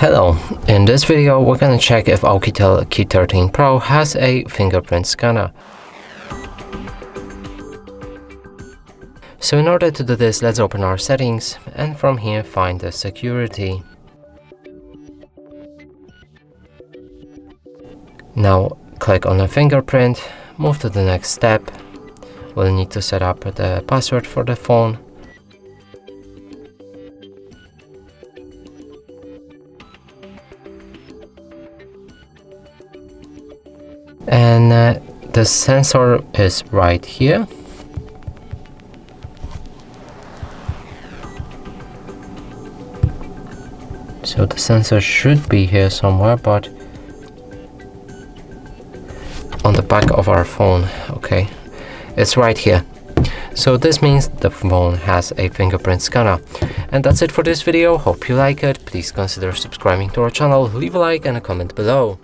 Hello, in this video we're gonna check if Oukitel K13 Pro has a fingerprint scanner. So in order to do this, let's open our settings and from here find the security. Now click on the fingerprint, move to the next step. We'll need to set up the password for the phone. And the sensor is right here. So the sensor should be here somewhere, but on the back of our phone. Okay, it's right here. So this means the phone has a fingerprint scanner. And that's it for this video. Hope you like it. Please consider subscribing to our channel, leave a like and a comment below.